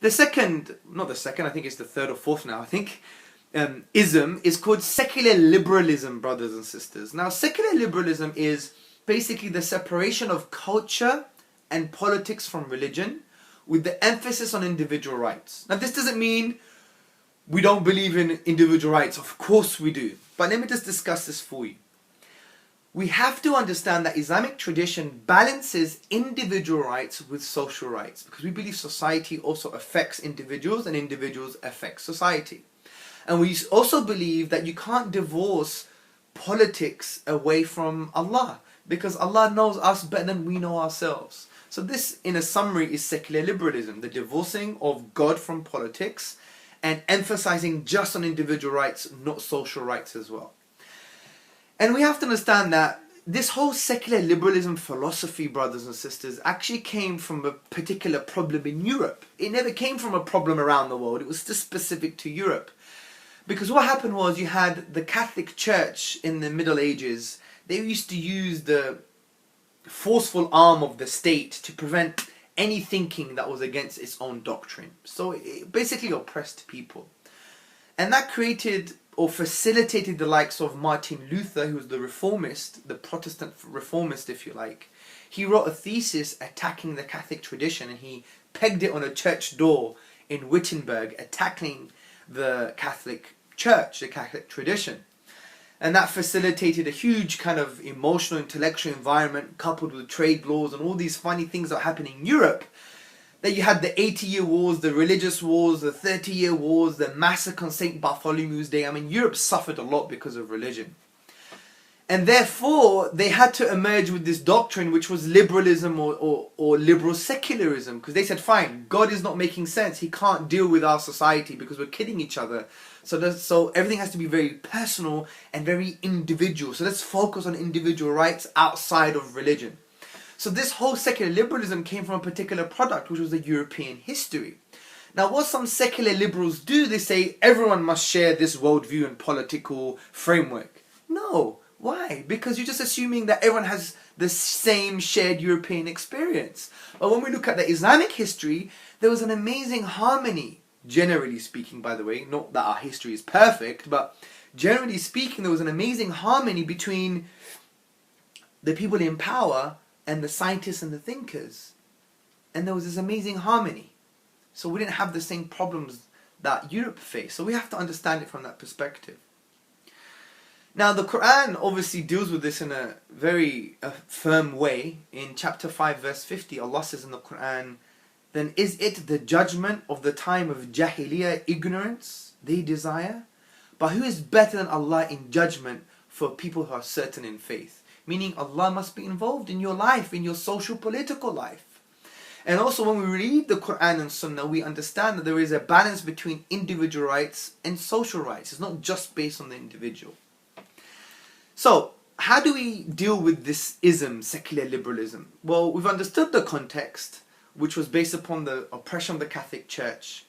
The second, not the second, I think it's the third or fourth now, I think, ism is called secular liberalism, brothers and sisters. Now, secular liberalism is basically the separation of culture and politics from religion, with the emphasis on individual rights. Now, this doesn't mean we don't believe in individual rights. Of course we do. But let me just discuss this for you. We have to understand that Islamic tradition balances individual rights with social rights, because we believe society also affects individuals and individuals affect society. And we also believe that you can't divorce politics away from Allah, because Allah knows us better than we know ourselves. So this, in a summary, is secular liberalism, the divorcing of God from politics and emphasizing just on individual rights, not social rights as well. And we have to understand that this whole secular liberalism philosophy, brothers and sisters, actually came from a particular problem in Europe. It never came from a problem around the world. It was just specific to Europe. Because what happened was, you had the Catholic Church in the Middle Ages. They used to use the forceful arm of the state to prevent any thinking that was against its own doctrine. So it basically oppressed people. And that created or facilitated the likes of Martin Luther, who was the reformist, the Protestant reformist if you like. He wrote a thesis attacking the Catholic tradition, and he pegged it on a church door in Wittenberg, attacking the Catholic Church, the Catholic tradition. And that facilitated a huge kind of emotional, intellectual environment, coupled with trade laws and all these funny things that are happening in Europe. That you had the 80-year wars, the religious wars, the 30-year wars, the massacre on St. Bartholomew's Day. I mean, Europe suffered a lot because of religion. And therefore, they had to emerge with this doctrine, which was liberalism or liberal secularism. Because they said, fine, God is not making sense. He can't deal with our society because we're killing each other. So everything has to be very personal and very individual. So let's focus on individual rights outside of religion. So this whole secular liberalism came from a particular product, which was the European history. Now, what some secular liberals do, they say everyone must share this worldview and political framework. No. Why? Because you're just assuming that everyone has the same shared European experience. But when we look at the Islamic history, there was an amazing harmony, generally speaking, by the way. Not that our history is perfect, but generally speaking, there was an amazing harmony between the people in power and the scientists and the thinkers. And there was this amazing harmony. So we didn't have the same problems that Europe faced. So we have to understand it from that perspective. Now, the Quran obviously deals with this in a very firm way. In chapter 5, verse 50, Allah says in the Quran, "Then is it the judgment of the time of Jahiliyyah ignorance they desire? But who is better than Allah in judgment for people who are certain in faith?" Meaning Allah must be involved in your life, in your social political life. And also when we read the Quran and Sunnah, we understand that there is a balance between individual rights and social rights. It's not just based on the individual. So, how do we deal with this ism, secular liberalism? Well, we've understood the context, which was based upon the oppression of the Catholic Church.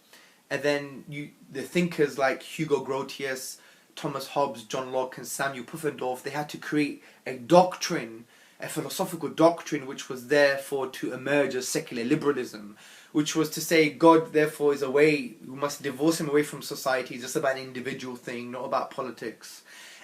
And then the thinkers like Hugo Grotius, Thomas Hobbes, John Locke and Samuel Pufendorf, they had to create a doctrine, a philosophical doctrine, which was therefore to emerge as secular liberalism, which was to say God therefore is away, we must divorce him away from society, it's just about an individual thing, not about politics.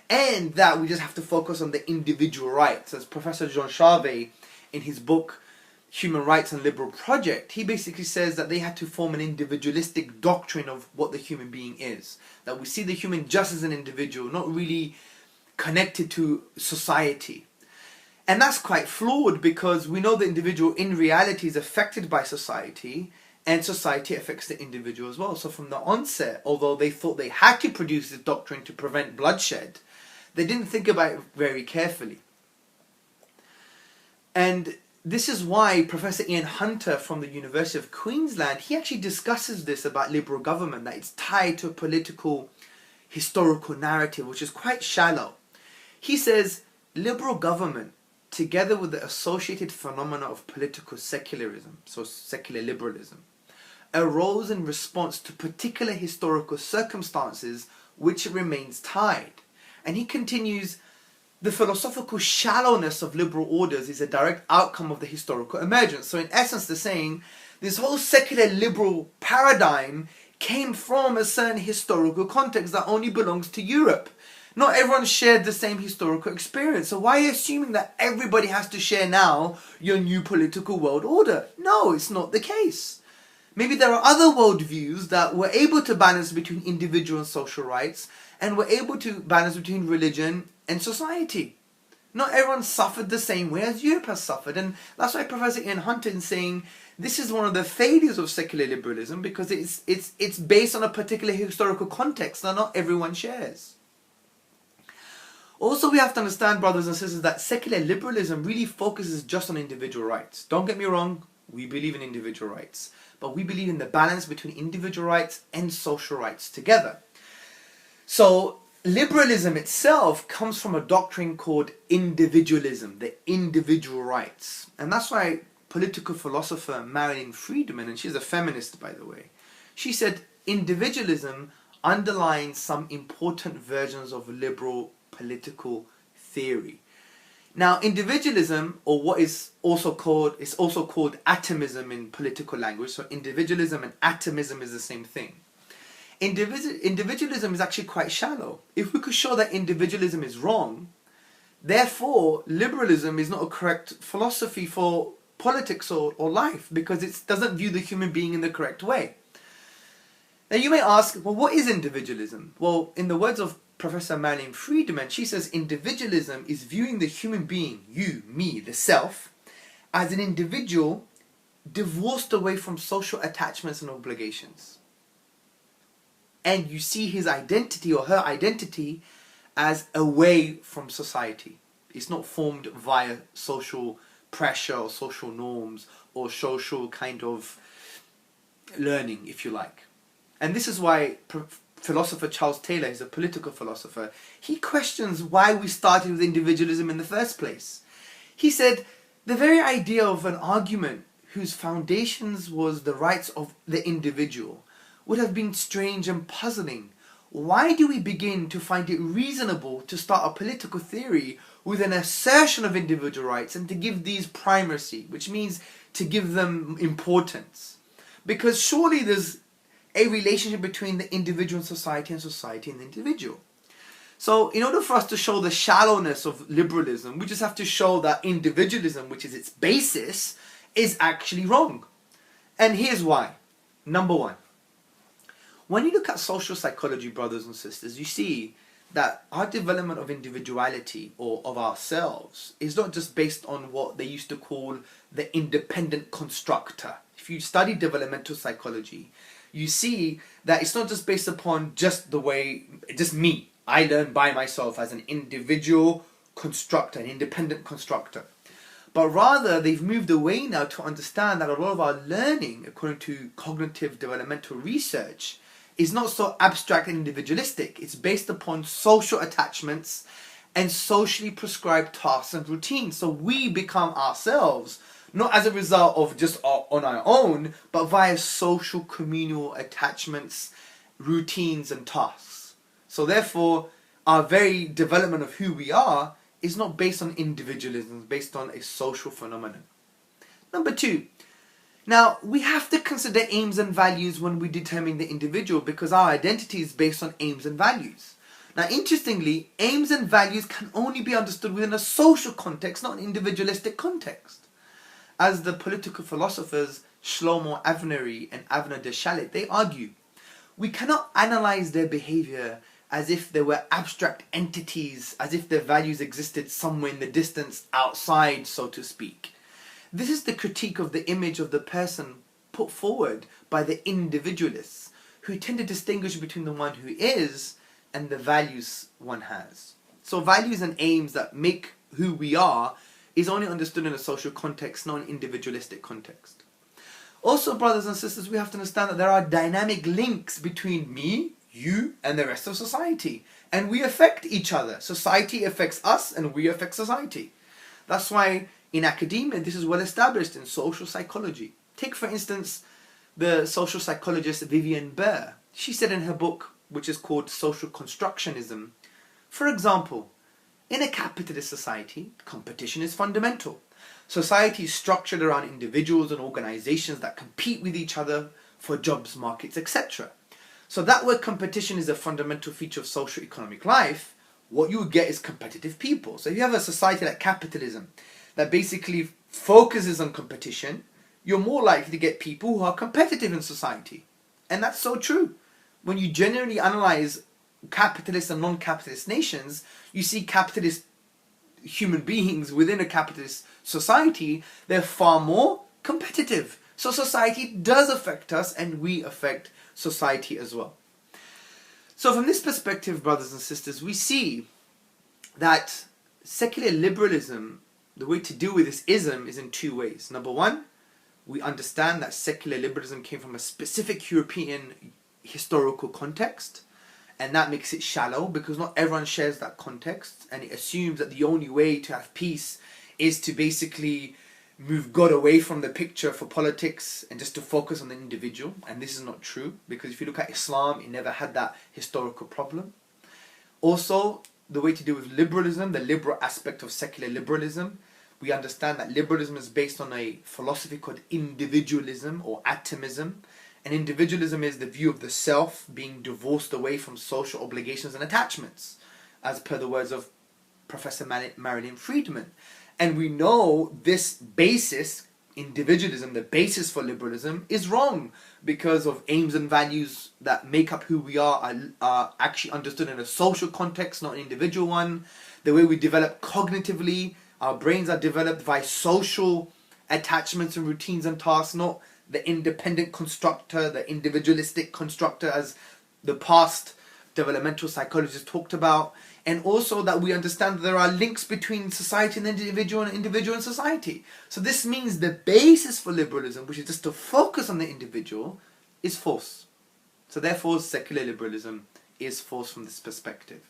And that we just have to focus on the individual rights. As Professor Jean Charvet, in his book Human Rights and Liberal Project, he basically says that they had to form an individualistic doctrine of what the human being is. That we see the human just as an individual, not really connected to society. And that's quite flawed, because we know the individual in reality is affected by society, and society affects the individual as well. So from the onset, although they thought they had to produce this doctrine to prevent bloodshed, they didn't think about it very carefully. And this is why Professor Ian Hunter from the University of Queensland, he actually discusses this about liberal government, that it's tied to a political historical narrative, which is quite shallow. He says, liberal government, together with the associated phenomena of political secularism, so secular liberalism, arose in response to particular historical circumstances which remains tied. And he continues, the philosophical shallowness of liberal orders is a direct outcome of the historical emergence. So in essence, they're saying This whole secular liberal paradigm came from a certain historical context that only belongs to Europe. Not everyone shared the same historical experience. So why are you assuming that everybody has to share now your new political world order? No, it's not the case. Maybe there are other worldviews that were able to balance between individual and social rights, and were able to balance between religion and society. Not everyone suffered the same way as Europe has suffered, and that's why Professor Ian Hunter is saying this is one of the failures of secular liberalism, because it's based on a particular historical context that not everyone shares. Also, we have to understand, brothers and sisters, that secular liberalism really focuses just on individual rights. Don't get me wrong, we believe in individual rights, but we believe in the balance between individual rights and social rights together. So liberalism itself comes from a doctrine called individualism, the individual rights. And that's why political philosopher Marilyn Friedman, and she's a feminist by the way, she said individualism underlines some important versions of liberal political theory. Now individualism, or what is also called atomism in political language, so individualism and atomism is the same thing. Individualism is actually quite shallow. If we could show that individualism is wrong, therefore liberalism is not a correct philosophy for politics or life, because it doesn't view the human being in the correct way. Now you may ask, well, what is individualism? Well, in the words of Professor Marilyn Friedman, she says individualism is viewing the human being, you, me, the self, as an individual divorced away from social attachments and obligations. And you see his identity or her identity as away from society. It's not formed via social pressure or social norms or social kind of learning, if you like. And this is why philosopher Charles Taylor, he's a political philosopher, he questions why we started with individualism in the first place. He said, the very idea of an argument whose foundations was the rights of the individual would have been strange and puzzling. Why do we begin to find it reasonable to start a political theory with an assertion of individual rights and to give these primacy, which means to give them importance? Because surely there's a relationship between the individual and society and the individual. So in order for us to show the shallowness of liberalism, we just have to show that individualism, which is its basis, is actually wrong. And here's why. Number one, when you look at social psychology, brothers and sisters, you see that our development of individuality or of ourselves is not just based on what they used to call the independent constructor. If you study developmental psychology, you see that it's not just based upon just the way, just me. I learn by myself as an individual constructor, an independent constructor. But rather, they've moved away now to understand that a lot of our learning, according to cognitive developmental research, is not so abstract and individualistic. It's based upon social attachments and socially prescribed tasks and routines. So we become ourselves, not as a result of just on our own, but via social communal attachments, routines and tasks. So therefore, our very development of who we are is not based on individualism, it's based on a social phenomenon. Number two, now we have to consider aims and values when we determine the individual, because our identity is based on aims and values. Now interestingly, aims and values can only be understood within a social context, not an individualistic context. As the political philosophers Shlomo Avneri and Avner de Shalit, they argue, we cannot analyze their behavior as if they were abstract entities, as if their values existed somewhere in the distance, outside, so to speak. This is the critique of the image of the person put forward by the individualists, who tend to distinguish between the one who is and the values one has. So values and aims that make who we are is only understood in a social context, not an individualistic context. Also, brothers and sisters, we have to understand that there are dynamic links between me, you, and the rest of society. And we affect each other. Society affects us and we affect society. That's why in academia this is well established in social psychology. Take for instance the social psychologist Vivian Burr. She said in her book, which is called Social Constructionism, for example, in a capitalist society, competition is fundamental. Society is structured around individuals and organizations that compete with each other for jobs, markets, etc. So that where competition is a fundamental feature of social economic life, what you get is competitive people. So if you have a society like capitalism that basically focuses on competition, you're more likely to get people who are competitive in society. And that's so true. When you generally analyze capitalist and non-capitalist nations, you see capitalist human beings within a capitalist society, they're far more competitive. So society does affect us, and we affect society as well. So from this perspective, brothers and sisters, we see that secular liberalism, the way to deal with this ism is in two ways. Number one, we understand that secular liberalism came from a specific European historical context, and that makes it shallow because not everyone shares that context, and it assumes that the only way to have peace is to basically move God away from the picture for politics and just to focus on the individual. And this is not true, because if you look at Islam, it never had that historical problem. Also, the way to deal with liberalism, the liberal aspect of secular liberalism, we understand that liberalism is based on a philosophy called individualism or atomism. And individualism is the view of the self being divorced away from social obligations and attachments, as per the words of Professor Marilyn Friedman. And we know this basis, individualism, the basis for liberalism, is wrong because of aims and values that make up who we are actually understood in a social context, not an individual one. The way we develop cognitively, our brains are developed by social attachments and routines and tasks, not the independent constructor, the individualistic constructor, as the past developmental psychologists talked about. And also that we understand that there are links between society and individual and society. So this means the basis for liberalism, which is just to focus on the individual, is false. So therefore secular liberalism is false from this perspective.